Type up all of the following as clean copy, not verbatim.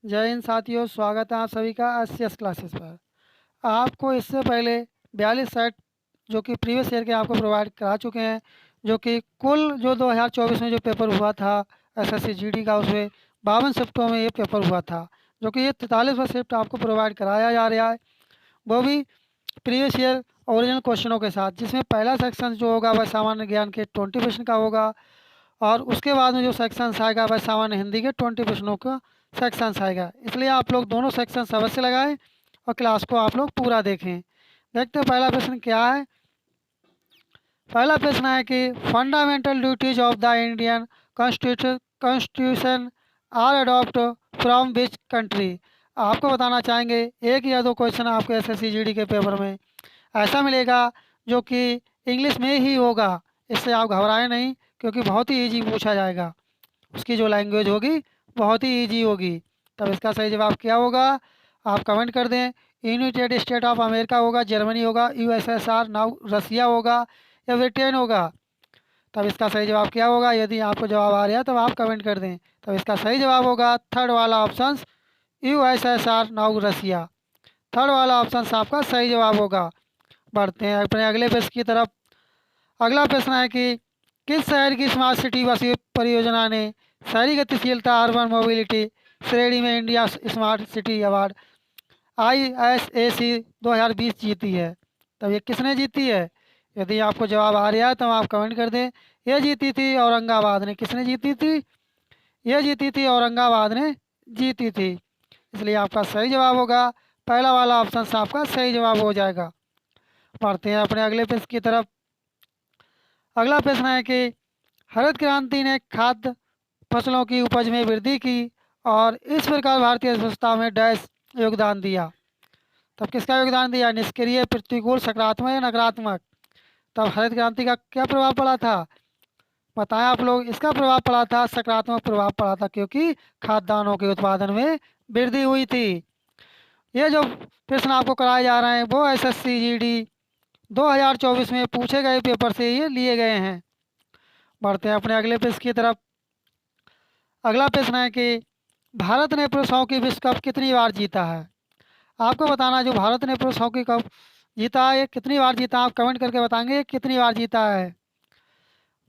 जय हिंद साथियों, स्वागत है आप सभी का एस क्लासेस पर। आपको इससे पहले 42 सेट जो कि प्रीवियस ईयर के आपको प्रोवाइड करा चुके हैं, जो कि कुल जो 2024 में जो पेपर हुआ था एसएससी जीडी का, उसमें 52 शिफ्टों में ये पेपर हुआ था, जो कि ये 43वां शिफ्ट आपको प्रोवाइड कराया जा रहा है, वो भी प्रीवियस ईयर ओरिजिनल क्वेश्चनों के साथ, जिसमें पहला सेक्शन जो होगा वह सामान्य ज्ञान के 20 प्रश्न का होगा, और उसके बाद में जो सेक्शंस आएगा वह सामान्य हिंदी के 20 प्रश्नों का सेक्शंस आएगा। इसलिए आप लोग दोनों सेक्शंस अवश्य लगाएं और क्लास को आप लोग पूरा देखें। देखते हैं पहला प्रश्न क्या है। पहला प्रश्न है कि fundamental duties of the Indian constitution are adopt from which country. आपको बताना चाहेंगे एक या दो क्वेश्चन आपको एसएससी जीडी के पेपर में ऐसा मिलेगा जो कि इंग्लिश में ही होगा। इससे आप घबराएं नहीं, क्योंकि बहुत ही ईजी पूछा जाएगा। उसकी जो लैंग्वेज होगी बहुत ही ईजी होगी। तब इसका सही जवाब क्या होगा, आप कमेंट कर दें। यूनाइटेड स्टेट ऑफ अमेरिका होगा, जर्मनी होगा, यूएसएसआर नाउ रसिया होगा, या ब्रिटेन होगा। तब इसका सही जवाब क्या होगा, यदि आपको जवाब आ रहा है तब आप कमेंट कर दें। तब इसका सही जवाब होगा थर्ड वाला ऑप्शन, यूएसएसआर नाउ रसिया। थर्ड वाला ऑप्शन आपका सही जवाब होगा। बढ़ते हैं अपने अगले प्रश्न की तरफ। अगला प्रश्न है कि किस शहर की स्मार्ट सिटी बस परियोजना ने शहरी गतिशीलता अर्बन मोबिलिटी श्रेणी में India smart city award ISAC 2020 जीती है। तब ये किसने जीती है, यदि आपको जवाब आ रहा है तो आप कमेंट कर दें। ये जीती थी औरंगाबाद ने। किसने जीती थी, ये जीती थी औरंगाबाद ने जीती थी। इसलिए आपका सही जवाब होगा पहला वाला ऑप्शन आपका सही जवाब हो जाएगा। बढ़ते हैं अपने अगले प्रश्न की तरफ। अगला प्रश्न है कि हरित क्रांति ने खाद्य फसलों की उपज में वृद्धि की और इस प्रकार भारतीय अर्थव्यवस्था में डैश योगदान दिया। तब किसका योगदान दिया, निष्क्रिय, प्रतिकूल, सकारात्मक या नकारात्मक। तब हरित क्रांति का क्या प्रभाव पड़ा था, बताएं आप लोग। इसका प्रभाव पड़ा था, सकारात्मक प्रभाव पड़ा था, क्योंकि खाद्यान्नों के उत्पादन में वृद्धि हुई थी। ये जो प्रश्न आपको कराए जा रहे हैं वो एसएससी जीडी 2024 में पूछे गए पेपर से ये लिए गए हैं। बढ़ते हैं अपने अगले प्रश्न की तरफ। अगला प्रश्न है कि भारत ने पुरुष हॉकी विश्व कप कितनी बार जीता है। आपको बताना जो भारत ने पुरुष हॉकी कप जीता है ये कितनी बार जीता है, आप कमेंट करके बताएंगे ये कितनी बार जीता है।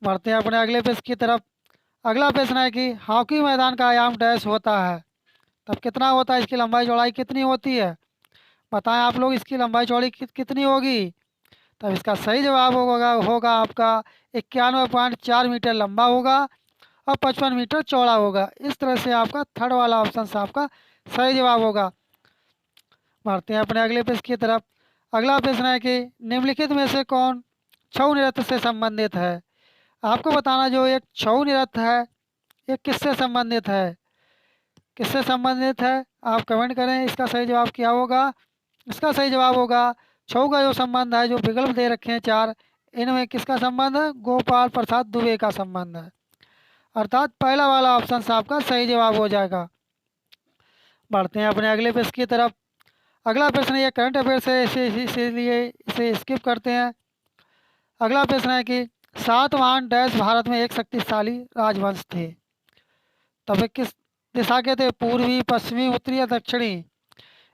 बढ़ते हैं अपने अगले प्रश्न की तरफ। अगला प्रश्न है कि हॉकी मैदान का आयाम डैश होता है। तब कितना होता है, इसकी लंबाई चौड़ाई कितनी होती है, बताएं आप लोग। इसकी लंबाई चौड़ाई कितनी होगी। तब इसका सही जवाब होगा आपका 91.4 मीटर लंबा होगा और 55 मीटर चौड़ा होगा। इस तरह से आपका थर्ड वाला ऑप्शन आपका सही जवाब होगा। बढ़ते हैं अपने अगले प्रश्न की तरफ। अगला प्रश्न है कि निम्नलिखित में से कौन छऊ नृत्य से संबंधित है। आपको बताना जो एक छऊ नृत्य है ये किससे संबंधित है, किससे संबंधित है, आप कमेंट करें। इसका सही जवाब क्या होगा, इसका सही जवाब होगा छऊ का जो संबंध है, जो विकल्प दे रखे हैं चार, इनमें किसका संबंध है, गोपाल प्रसाद दुबे का संबंध है। अर्थात पहला वाला ऑप्शन आपका सही जवाब हो जाएगा। बढ़ते हैं अपने अगले प्रश्न की तरफ। अगला प्रश्न ये करंट अफेयर से इसीलिए इसे स्किप करते हैं। अगला प्रश्न है कि सातवाहन डैश भारत में एक शक्तिशाली राजवंश थे। तब वे किस दिशा के थे, पूर्वी, पश्चिमी, उत्तरी या दक्षिणी।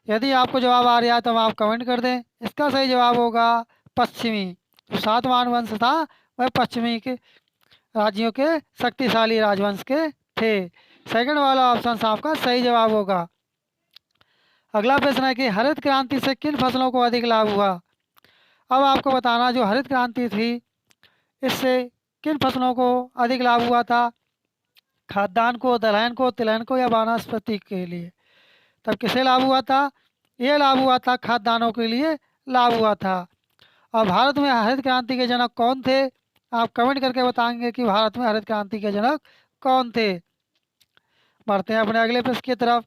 यदि आपको जवाब आ रहा है तो आप कमेंट कर दें। इसका सही जवाब होगा पश्चिमी। जो सातवाहन वंश था वह पश्चिमी के राज्यों के शक्तिशाली राजवंश के थे। सेकंड वाला ऑप्शन आपका सही जवाब होगा। अगला प्रश्न है कि हरित क्रांति से किन फसलों को अधिक लाभ हुआ। अब आपको बताना जो हरित क्रांति थी इससे किन फसलों को अधिक लाभ हुआ था, खाद्यान्न को, दलहन को, तिलहन को या वनस्पति के लिए। तब किसे लाभ हुआ था, ये लाभ हुआ था खाद्यान्नों के लिए लाभ हुआ था। और भारत में हरित क्रांति के जनक कौन थे, आप कमेंट करके बताएंगे कि भारत में हरित क्रांति के जनक कौन थे। बढ़ते हैं अपने अगले प्रश्न की तरफ।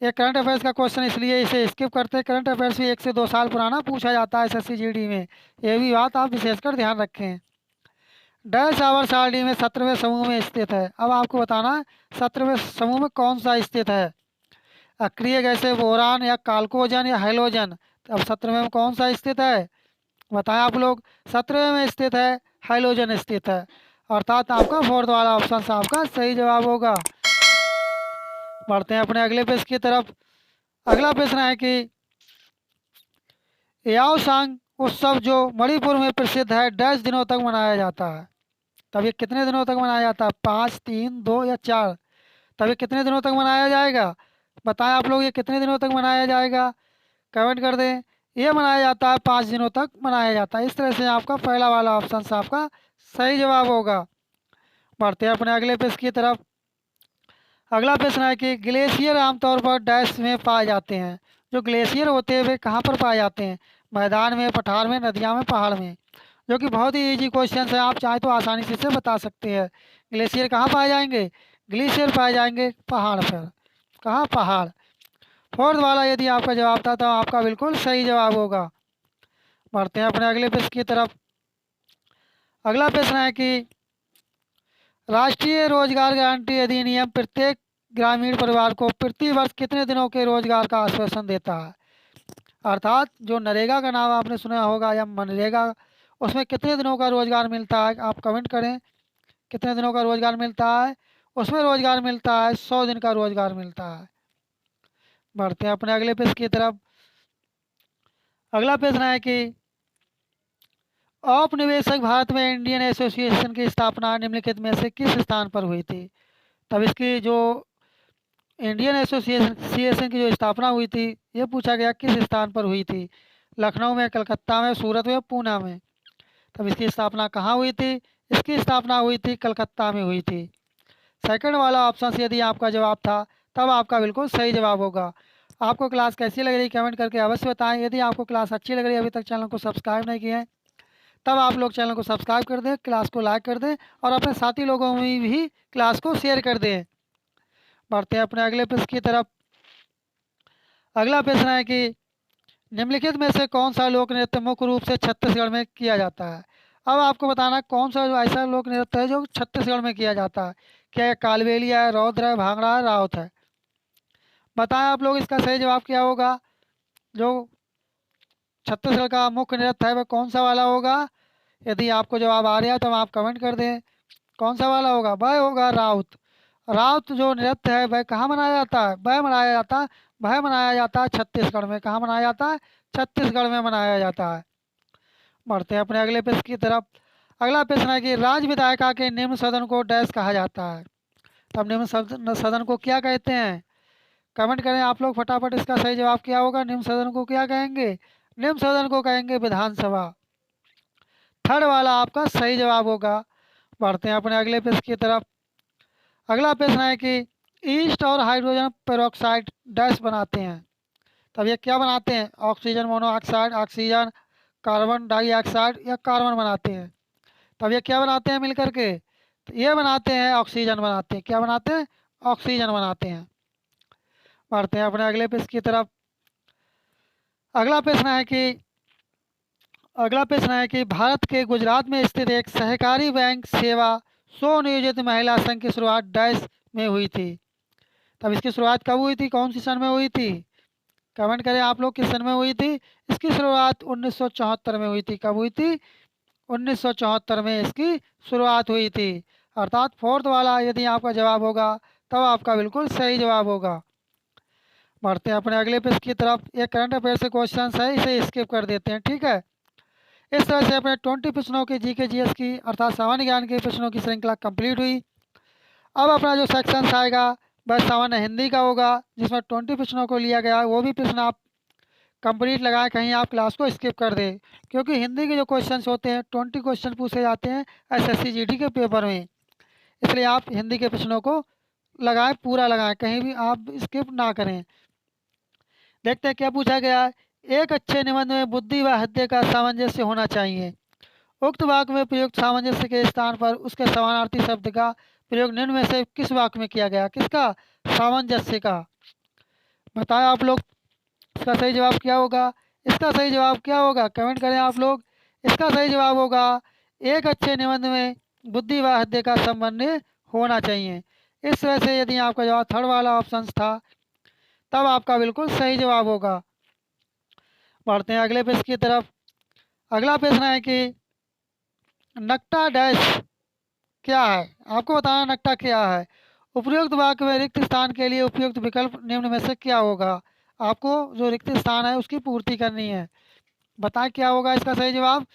ये करंट अफेयर्स का क्वेश्चन इसलिए इसे स्किप करते हैं। करंट अफेयर्स भी 1 से 2 साल पुराना पूछा जाता है एसएससी जीडी में, ये भी बात आप विशेषकर ध्यान रखें। डैश आवर सारणी में 17वें समूह में स्थित है। अब आपको बताना है 17वें समूह में कौन सा स्थित है, अक्रिय गैसें, बोरान या काल्कोजन या हैलोजन। अब 17वें में कौन सा स्थित है, बताएं आप लोग। 17वें में स्थित है हाइलोजन स्थित है। अर्थात आपका फोर्थ वाला ऑप्शन आपका सही जवाब होगा। बढ़ते हैं अपने अगले पेज की तरफ। अगला प्रश्न है कि याओसांग उत्सव जो मणिपुर में प्रसिद्ध है डैश दिनों तक मनाया जाता है। तब ये कितने दिनों तक मनाया जाता है? 5, 3, 2 या 4? तब ये कितने दिनों तक मनाया जाएगा? बताएं आप लोग, ये कितने दिनों तक मनाया जाएगा? कमेंट कर दें। ये मनाया जाता है 5 दिनों तक मनाया जाता है। इस तरह से आपका पहला वाला ऑप्शन आपका सही जवाब होगा। बढ़ते हैं अपने अगले पेज की तरफ। अगला प्रश्न है कि ग्लेशियर आमतौर पर डैश में पाए जाते हैं। जो ग्लेशियर होते हैं वे कहाँ पर पाए जाते हैं? मैदान में, पठार में, नदियाँ में, पहाड़ में? जो कि बहुत ही इजी क्वेश्चन है, आप चाहे तो आसानी से इसे बता सकते हैं। ग्लेशियर कहाँ पाए जाएंगे? ग्लेशियर पाए जाएंगे पहाड़ पर। कहाँ? पहाड़। फोर्थ वाला यदि आपका जवाब था तो आपका बिल्कुल सही जवाब होगा। बढ़ते हैं अपने अगले प्रश्न की तरफ। अगला प्रश्न है कि राष्ट्रीय रोजगार गारंटी अधिनियम प्रत्येक ग्रामीण परिवार को प्रति वर्ष कितने दिनों के रोजगार का आश्वासन देता है? अर्थात जो नरेगा का नाम आपने सुना होगा या मनरेगा, उसमें कितने दिनों का रोजगार मिलता है? आप कमेंट करें, कितने दिनों का रोजगार मिलता है? उसमें रोजगार मिलता है 100 दिन का रोजगार मिलता है। बढ़ते हैं अपने अगले पेज की तरफ। अगला प्रश्न है कि औपनिवेशिक भारत में इंडियन एसोसिएशन की स्थापना निम्नलिखित में से किस स्थान पर हुई थी? तब इसकी जो इंडियन एसोसिएशन की जो स्थापना हुई थी, ये पूछा गया किस स्थान पर हुई थी? लखनऊ में, कलकत्ता में, सूरत में, पूना में? तब इसकी स्थापना कहाँ हुई थी? इसकी स्थापना हुई थी कलकत्ता में हुई थी। सेकंड वाला ऑप्शन से यदि आपका जवाब था तब आपका बिल्कुल सही जवाब होगा। आपको क्लास कैसी लग रही कमेंट करके अवश्य बताएं। यदि आपको क्लास अच्छी लग रही है, अभी तक चैनल को सब्सक्राइब नहीं किए हैं, तब आप लोग चैनल को सब्सक्राइब कर दें, क्लास को लाइक कर दें और अपने साथी लोगों में भी क्लास को शेयर कर दें। बढ़ते हैं अपने अगले प्रश्न की तरफ। अगला प्रश्न है कि निम्नलिखित में से कौन सा लोक नृत्य मुख्य रूप से छत्तीसगढ़ में किया जाता है? अब आपको बताना कौन सा जो ऐसा लोक नृत्य है जो छत्तीसगढ़ में किया जाता है। क्या ये कालबेलिया है, रौद्र है, भांगड़ा है, राउत है? बताएं आप लोग, इसका सही जवाब क्या होगा? जो छत्तीसगढ़ का मुख्य नृत्य है वह कौन सा वाला होगा? यदि आपको जवाब आ रहा है तो आप कमेंट कर दें। कौन सा वाला होगा? वह होगा राउत। राउत जो नृत्य है वह कहाँ मनाया जाता है? वह मनाया जाता है छत्तीसगढ़ में। कहाँ मनाया जाता है? छत्तीसगढ़ में मनाया जाता है। बढ़ते हैं अपने अगले प्रश्न की तरफ। अगला प्रश्न है कि राज्य विधायिका के निम्न सदन को डैश कहा जाता है। तब निम्न सदन को क्या कहते हैं? कमेंट करें आप लोग फटाफट, इसका सही जवाब क्या होगा? निम्न सदन को क्या कहेंगे? निम्न सदन को कहेंगे विधानसभा। थर्ड वाला आपका सही जवाब होगा। बढ़ते हैं अपने अगले प्रश्न की तरफ। अगला प्रश्न है कि ईस्ट और हाइड्रोजन पेरोक्साइड डैश बनाते हैं। तब ये क्या बनाते हैं? Oxygen monoxide, oxygen, carbon dioxide या कार्बन बनाते हैं? तब ये क्या बनाते हैं मिलकर के? तो ये बनाते हैं ऑक्सीजन बनाते हैं। क्या बनाते हैं? ऑक्सीजन बनाते हैं। बढ़ते हैं अपने अगले प्रश्न की तरफ। अगला प्रश्न है कि भारत के गुजरात में स्थित एक सहकारी बैंक सेवा स्वनियोजित महिला संघ की शुरुआत डैश में हुई थी। तब इसकी शुरुआत कब हुई थी? कौन सी सन में हुई थी? कमेंट करें आप लोग, किस सन में हुई थी? इसकी शुरुआत 1974 में हुई थी। कब हुई थी? 1974 में इसकी शुरुआत हुई थी। अर्थात फोर्थ वाला यदि आपका जवाब होगा तब आपका बिल्कुल सही जवाब होगा। बढ़ते हैं अपने अगले प्रश्न की तरफ। ये करंट अफेयर से क्वेश्चन है, इसे स्किप कर देते हैं, ठीक है। इस तरह से अपने 20 प्रश्नों की जीके जीएस की अर्थात सामान्य ज्ञान के प्रश्नों की श्रृंखला कंप्लीट हुई। अब अपना जो सेक्शन आएगा वह सामान्य हिंदी का होगा, जिसमें 20 प्रश्नों को लिया गया है। वो भी प्रश्न आप कंप्लीट लगाएं, कहीं आप क्लास को स्किप कर दें, क्योंकि हिंदी के जो क्वेश्चंस होते हैं 20 क्वेश्चन पूछे जाते हैं एसएससी जीडी के पेपर में। इसलिए आप हिंदी के प्रश्नों को लगाएं, पूरा लगाएं, कहीं भी आप स्किप ना करें। देखते हैं क्या पूछा गया है। एक अच्छे निबंध में बुद्धि व हृदय का सामंजस्य होना चाहिए। उक्त वाक्य में प्रयुक्त सामंजस्य के स्थान पर उसके समानार्थी शब्द का प्रयोग निम्न में से किस वाक्य में किया गया? किसका? सामंजस्य का। बताएं आप लोग, इसका सही जवाब क्या होगा? इसका सही जवाब क्या होगा? कमेंट करें आप लोग। इसका सही जवाब होगा एक अच्छे निबंध में बुद्धि व हृदय का समन्वय होना चाहिए। इस तरह से यदि आपका जवाब थर्ड वाला ऑप्शन था तब आपका बिल्कुल सही जवाब होगा। बढ़ते हैं अगले प्रश्न की तरफ। अगला प्रश्न है कि नक्टा डैश क्या है? आपको बताना नक्टा क्या है। उपयुक्त वाक्य में रिक्त स्थान के लिए उपयुक्त विकल्प निम्न में से क्या होगा? आपको जो रिक्त स्थान है उसकी पूर्ति करनी है। बताएं क्या होगा इसका सही जवाब?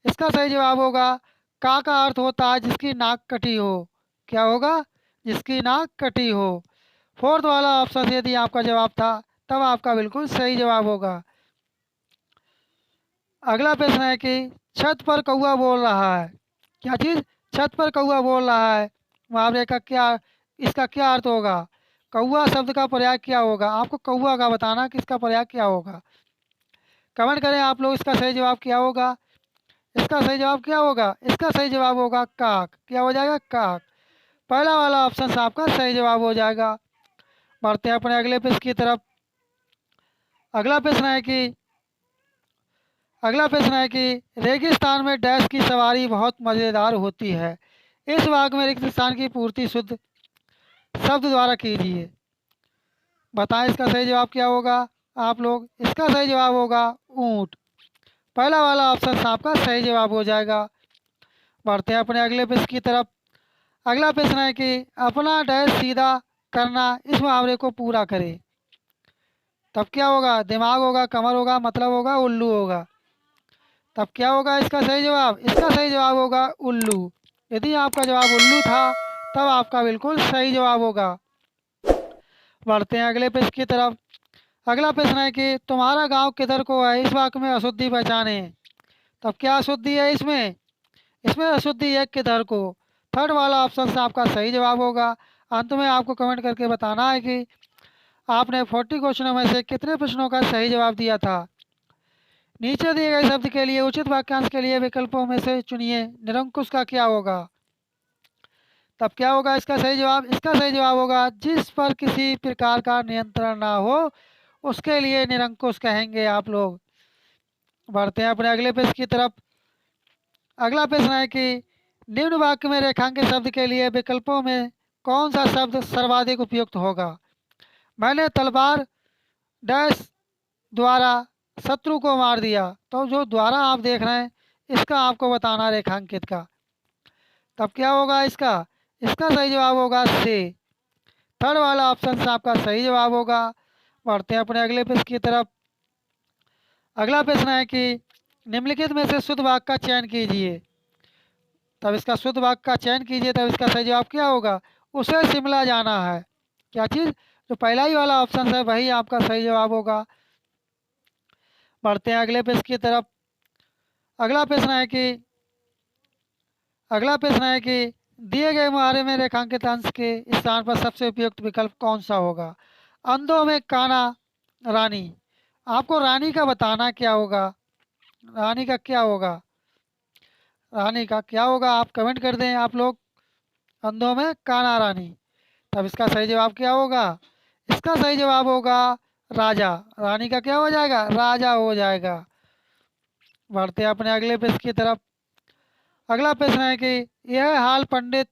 इसका सही जवाब होगा का अर्थ होता है जिसकी नाक कटी हो। क्या होगा? जिसकी नाक कटी हो। फोर्थ वाला ऑप्शन यदि आपका जवाब था तब आपका बिल्कुल सही जवाब होगा। अगला प्रश्न है कि छत पर कौवा बोल रहा है। क्या चीज़? छत पर कौवा बोल रहा है। मुहावरे का क्या, इसका क्या अर्थ होगा? कौवा शब्द का प्रयोग क्या होगा? आपको कौवा का बताना कि इसका प्रयोग क्या होगा। कमेंट करें आप लोग, इसका सही जवाब क्या होगा? इसका सही जवाब क्या होगा? इसका सही जवाब होगा काक। क्या हो जाएगा? काक। पहला वाला ऑप्शन आपका सही जवाब हो जाएगा। बढ़ते हैं अपने अगले प्रश्न की तरफ। अगला प्रश्न है कि अगला प्रश्न है कि रेगिस्तान में डैश की सवारी बहुत मज़ेदार होती है। इस वाक्य में रिक्त स्थान की पूर्ति शुद्ध शब्द द्वारा कीजिए। बताएं इसका सही जवाब क्या होगा आप लोग? इसका सही जवाब होगा ऊँट। पहला वाला ऑप्शन आपका सही जवाब हो जाएगा। बढ़ते हैं अपने अगले प्रश्न की तरफ। अगला प्रश्न है कि अपना डैश सीधा करना, इस मुहावरे को पूरा करें। तब क्या होगा? दिमाग होगा, कमर होगा, मतलब होगा, उल्लू होगा। तब क्या होगा इसका सही जवाब? इसका सही जवाब होगा उल्लू। यदि आपका जवाब उल्लू था तब आपका बिल्कुल सही जवाब होगा। बढ़ते हैं अगले प्रश्न की तरफ। अगला प्रश्न है कि तुम्हारा गांव किधर को है, इस वाक्य में अशुद्धि पहचाने। तब क्या अशुद्धि है इसमें? इसमें अशुद्धि है किधर को। थर्ड वाला ऑप्शन से आपका सही जवाब होगा। अंत में आपको कमेंट करके बताना है कि आपने 40 क्वेश्चनों में से कितने प्रश्नों का सही जवाब दिया था। नीचे दिए गए शब्द के लिए उचित वाक्यांश के लिए विकल्पों में से चुनिए। निरंकुश का क्या होगा? तब क्या होगा इसका सही जवाब? इसका सही जवाब होगा जिस पर किसी प्रकार का नियंत्रण ना हो उसके लिए निरंकुश कहेंगे आप लोग। बढ़ते हैं अपने अगले प्रश्न की तरफ। अगला प्रश्न है कि निम्न वाक्य में रेखांकित शब्द के लिए विकल्पों में कौन सा शब्द सर्वाधिक उपयुक्त होगा? मैंने तलवार डैश द्वारा शत्रु को मार दिया। तो जो द्वारा आप देख रहे हैं इसका आपको बताना रेखांकित का। तब क्या होगा इसका? इसका सही जवाब होगा से। थर्ड वाला ऑप्शन से आपका सही जवाब होगा। बढ़ते हैं अपने अगले प्रश्न की तरफ। अगला प्रश्न है कि निम्नलिखित में से शुद्ध वाक्य का चयन कीजिए। तब इसका शुद्ध वाक्य का चयन कीजिए। तब इसका सही जवाब क्या होगा? उसे शिमला जाना है। क्या चीज़? जो पहला ही वाला ऑप्शन है वही आपका सही जवाब होगा। बढ़ते हैं अगले प्रश्न की तरफ। अगला प्रश्न है कि अगला प्रश्न है कि दिए गए मुहावरे में रेखांकित अंश के स्थान पर सबसे उपयुक्त विकल्प कौन सा होगा? अंधों में काना रानी। आपको रानी का बताना क्या होगा? रानी का क्या होगा? रानी का क्या होगा आप कमेंट कर दें आप लोग। अंधों में काना रानी। तब इसका सही जवाब क्या होगा? इसका सही जवाब होगा राजा। रानी का क्या हो जाएगा? राजा हो जाएगा। बढ़ते हैं अपने अगले प्रश्न की तरफ। अगला प्रश्न है कि यह हाल पंडित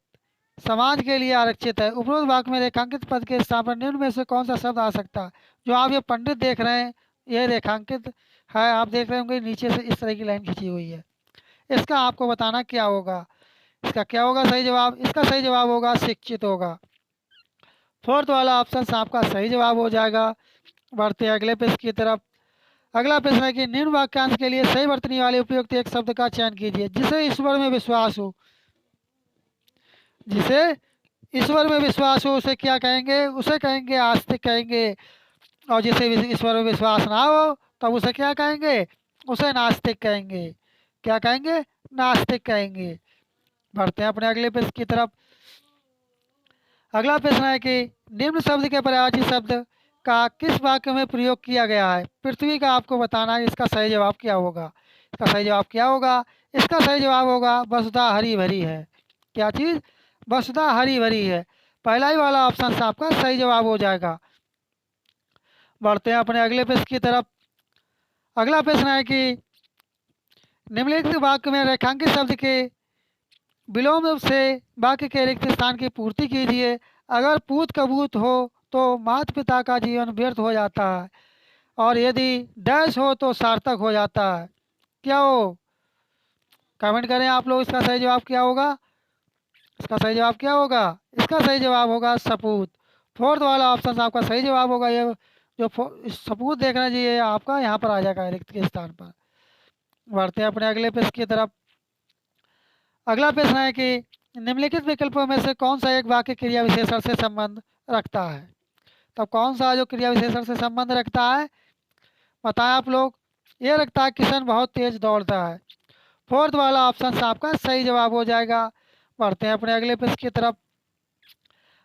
समाज के लिए आरक्षित है। उपरोक्त वाक्य में रेखांकित पद के स्थान पर निम्न में से कौन सा शब्द आ सकता है? जो आप ये पंडित देख रहे हैं यह रेखांकित है। आप देख रहे होंगे नीचे से इस तरह की लाइन खींची हुई है। इसका आपको बताना क्या होगा? इसका क्या होगा सही जवाब? इसका सही जवाब होगा शिक्षित होगा। फोर्थ वाला ऑप्शन आपका सही जवाब हो जाएगा। बढ़ते हैं अगले प्रश्न की तरफ। अगला प्रश्न है कि निम्न वाक्यांश के लिए सही वर्तनी वाले उपयुक्त एक शब्द का चयन कीजिए। जिसे ईश्वर में विश्वास हो। जिसे ईश्वर में विश्वास हो उसे क्या कहेंगे? उसे कहेंगे आस्तिक कहेंगे। और जिसे ईश्वर में विश्वास ना हो तब उसे क्या कहेंगे? उसे नास्तिक कहेंगे। क्या कहेंगे? नास्तिक कहेंगे। बढ़ते हैं अपने अगले प्रश्न की तरफ। अगला प्रश्न है कि निम्न शब्द के पर्यायवाची शब्द का किस वाक्य में प्रयोग किया गया है? पृथ्वी का आपको बताना है। इसका सही जवाब क्या होगा? इसका सही जवाब क्या होगा? इसका सही जवाब होगा वसुधा हरी भरी है। क्या चीज़? वसुधा हरी भरी है। पहला ही वाला ऑप्शन आपका सही जवाब हो जाएगा। बढ़ते हैं अपने अगले प्रश्न की तरफ। अगला प्रश्न है कि निम्नलिखित वाक्य में रेखांकित शब्द के विलोम से वाक्य के रिक्त स्थान की पूर्ति कीजिए। अगर पूत कबूत हो तो माता पिता का जीवन व्यर्थ हो जाता है और यदि डैश हो तो सार्थक हो जाता है। क्या हो? कमेंट करें आप लोग, इसका सही जवाब क्या होगा? इसका सही जवाब क्या होगा? इसका सही जवाब होगा सपूत। फोर्थ वाला ऑप्शन आपका सही जवाब होगा। ये जो सपूत देखना चाहिए आपका यहाँ पर आ जाएगा रिक्त के स्थान पर। बढ़ते हैं अपने अगले प्रश्न की तरफ। अगला प्रश्न है कि निम्नलिखित विकल्पों में से कौन सा एक वाक्य क्रिया विशेषण से संबंध रखता है? तब कौन सा जो क्रिया विशेषण से संबंध रखता है बताएं आप लोग। ये रखता है किशन बहुत तेज दौड़ता है। फोर्थ वाला ऑप्शन आपका सही जवाब हो जाएगा। बढ़ते हैं अपने अगले प्रश्न की तरफ।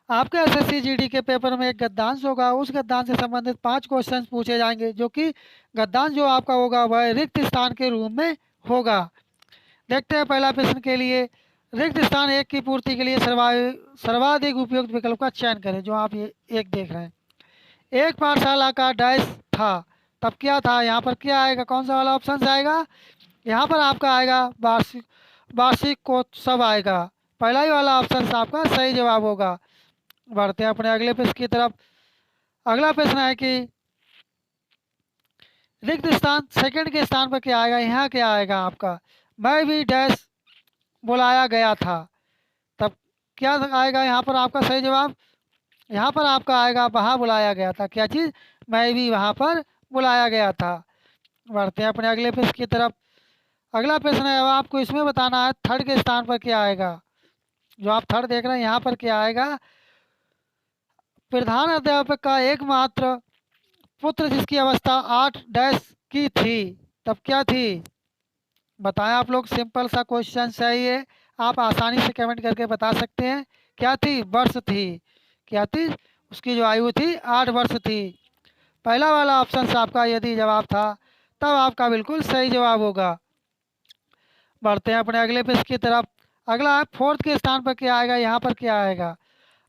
आपके एसएससी जीडी के पेपर में एक गद्यांश होगा। उस गद्यांश से संबंधित 5 क्वेश्चन पूछे जाएंगे, जो कि गद्यांश जो आपका होगा वह रिक्त स्थान के रूप में होगा। देखते हैं पहला प्रश्न के लिए। रिक्त स्थान एक की पूर्ति के लिए सर्वाधिक उपयुक्त विकल्प का चयन करें। जो आप ये एक देख रहे हैं, एक पाठशाला का डैश था, तब क्या था? यहाँ पर क्या आएगा? कौन सा वाला ऑप्शन आएगा? यहाँ पर आपका आएगा वार्षिकोत्सव आएगा। पहला ही वाला ऑप्शन आपका सही जवाब होगा। बढ़ते हैं अपने अगले प्रश्न की तरफ। अगला प्रश्न है कि रिक्त स्थान सेकंड के स्थान पर क्या आएगा? यहाँ क्या आएगा आपका? मैं भी डैश बुलाया गया था, तब क्या आएगा यहाँ पर आपका सही जवाब? यहाँ पर आपका आएगा वहाँ बुलाया गया था। क्या चीज़? मैं भी वहाँ पर बुलाया गया था। बढ़ते हैं अपने अगले प्रश्न की तरफ। अगला प्रश्न है, अब आपको इसमें बताना है थर्ड के स्थान पर क्या आएगा। जो आप थर्ड देख रहे हैं यहाँ पर क्या आएगा? प्रधान अध्यापक का एकमात्र पुत्र जिसकी अवस्था 8 डैश की थी, तब क्या थी? बताएं आप लोग। सिंपल सा क्वेश्चन सही है, आप आसानी से कमेंट करके बता सकते हैं। क्या थी? वर्ष थी। क्या थी? उसकी जो आयु थी 8 वर्ष थी। पहला वाला ऑप्शन आपका यदि जवाब था तब आपका बिल्कुल सही जवाब होगा। बढ़ते हैं अपने अगले प्रश्न की तरफ। अगला है फोर्थ के स्थान पर क्या आएगा? यहाँ पर क्या आएगा?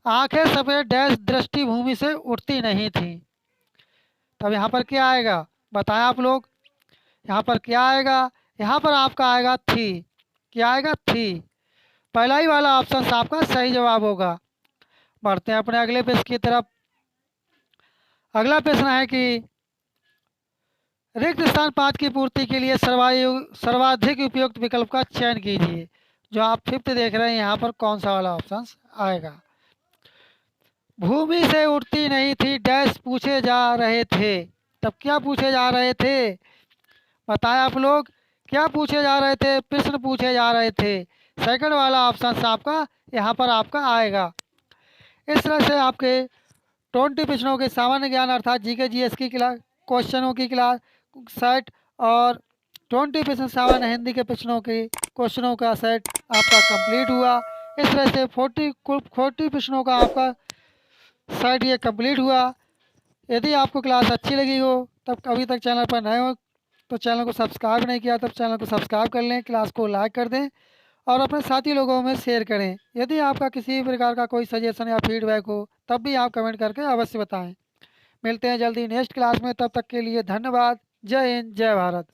आंखें सफेद डैश दृष्टि भूमि से उठती नहीं थी, तब यहाँ पर क्या आएगा? बताएं आप लोग। यहाँ पर क्या आएगा? यहाँ पर आपका आएगा थी। क्या आएगा? थी। पहला ही वाला ऑप्शन आपका सही जवाब होगा। बढ़ते हैं अपने अगले प्रश्न की तरफ। अगला प्रश्न है कि रिक्त स्थान 5 की पूर्ति के लिए सर्वाधिक उपयुक्त विकल्प का चयन कीजिए। जो आप फिफ्थ देख रहे हैं यहाँ पर कौन सा वाला ऑप्शन आएगा? भूमि से उठती नहीं थी डैश पूछे जा रहे थे, तब क्या पूछे जा रहे थे? बताएं आप लोग। क्या पूछे जा रहे थे? प्रश्न पूछे जा रहे थे। सेकंड वाला ऑप्शन आपका यहाँ पर आपका आएगा। इस तरह से आपके 20 प्रश्नों के सामान्य ज्ञान अर्थात जीके जीएस की क्लास क्वेश्चनों की क्लास सेट और 20 प्रश्न सामान्य हिंदी के प्रश्नों के क्वेश्चनों का सेट आपका कंप्लीट हुआ। इस तरह से 40 प्रश्नों का आपका सेट ये कंप्लीट हुआ। यदि आपको क्लास अच्छी लगी हो, तब अभी तक चैनल पर नए हो तो चैनल को सब्सक्राइब नहीं किया, तब चैनल को सब्सक्राइब कर लें, क्लास को लाइक कर दें और अपने साथी लोगों में शेयर करें। यदि आपका किसी प्रकार का कोई सजेशन या फीडबैक हो तब भी आप कमेंट करके अवश्य बताएं। मिलते हैं जल्दी नेक्स्ट क्लास में, तब तक के लिए धन्यवाद। जय हिंद, जय भारत।